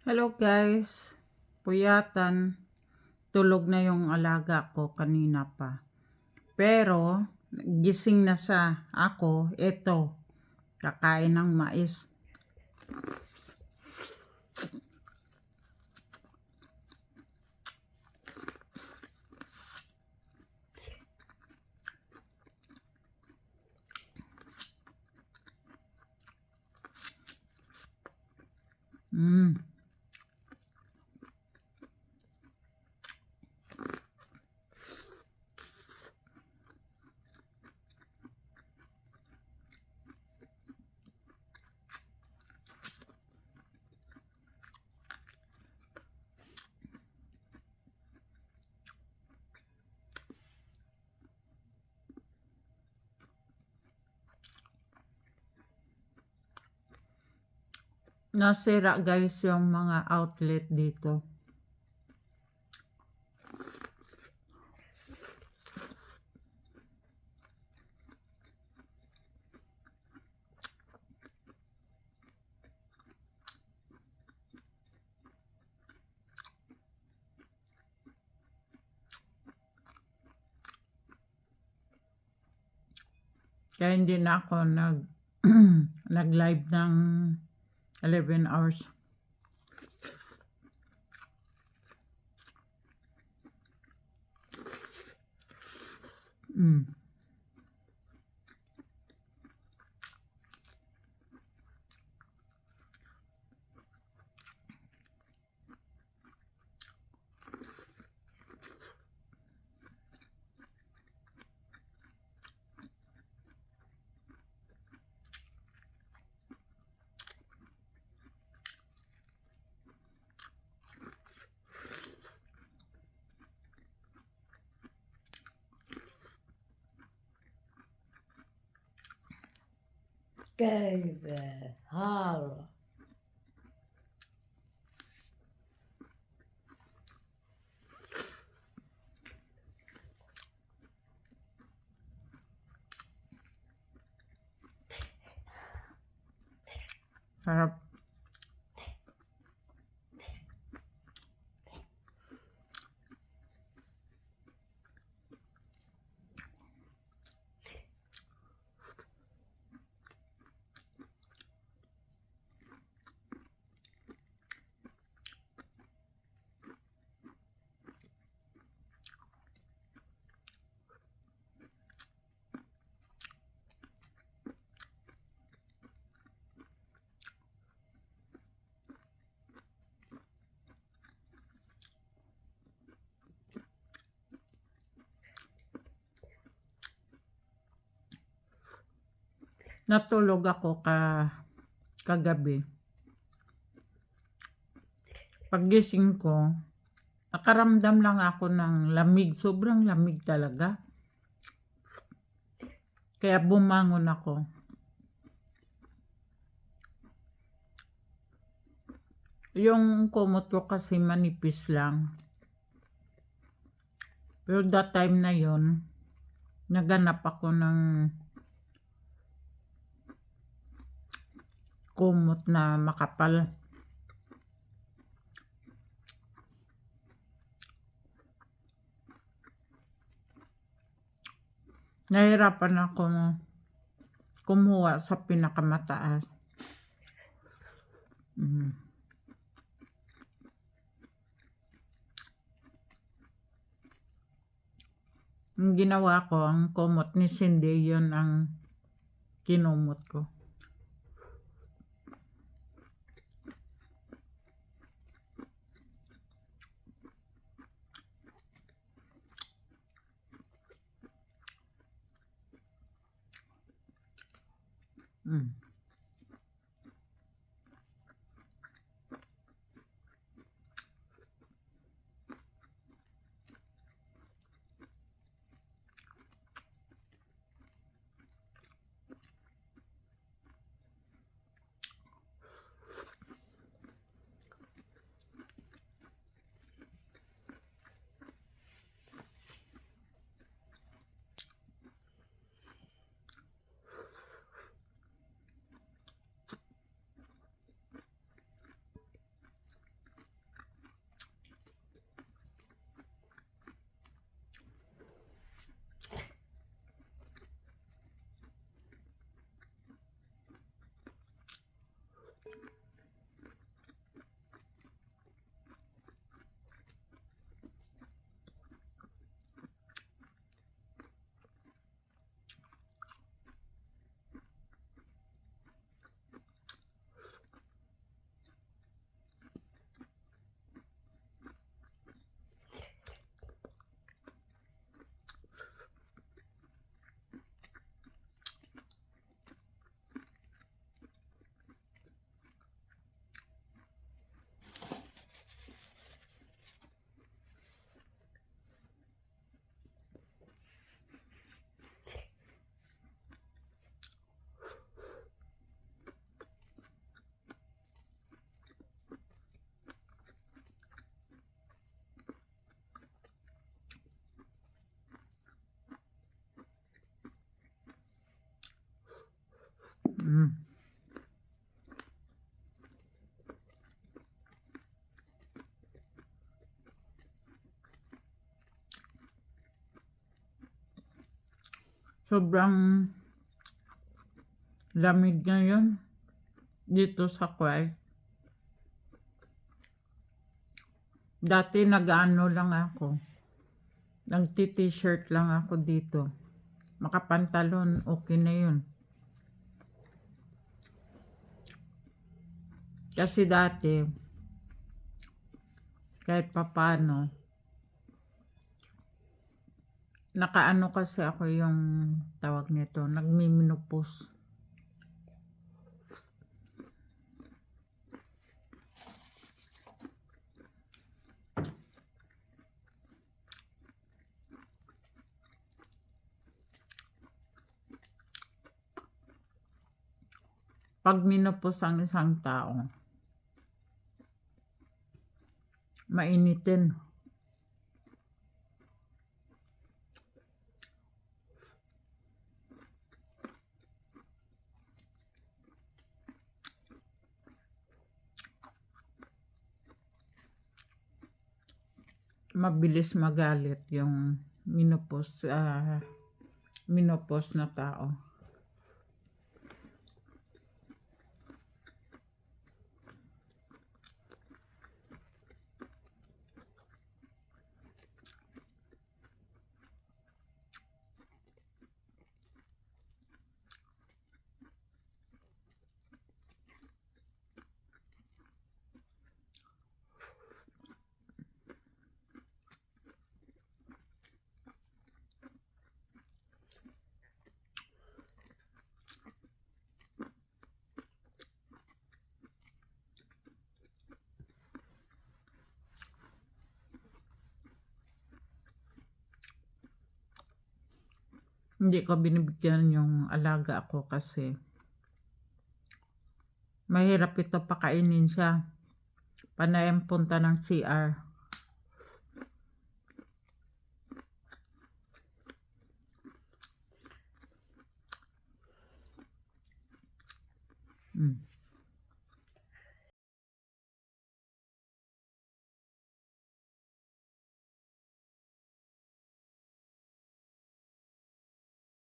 Hello guys, puyatan, tulog na yung alaga ko kanina pa. Pero, gising na siya. Ako, eto, kakain ng mais. Mm. Nasira guys yung mga outlet dito. Kaya hindi na ako nag-live ng 11 hours. Mm. Gave her. Sarap. Natulog ako kagabi. Paggising ko, nakaramdam lang ako ng lamig. Sobrang lamig talaga. Kaya bumangon ako. Yung kumot ko kasi manipis lang. Pero that time na yon, naganap ako ng kumot na makapal. Nahirapan ako kumuha sa pinakamataas. Ang ginawa ko, ang kumot ni Cindy, yun ang kinumot ko. Mm. Mm. Sobrang lamig ngayon dito sa Kuwait. Dati nag-ano lang ako. Nagti-t-shirt lang ako dito. Makapantalon, okay na yun. Kasi dati, kahit papano, nakaano kasi ako yung tawag nito, nagmi-menopause. Pag menopause ang isang tao, mainitin. Mabilis magalit yung menopause na tao. Hindi ko binibigyan yung alaga ko kasi mahirap ito pakainin siya. Panay ang punta ng CR. Mm.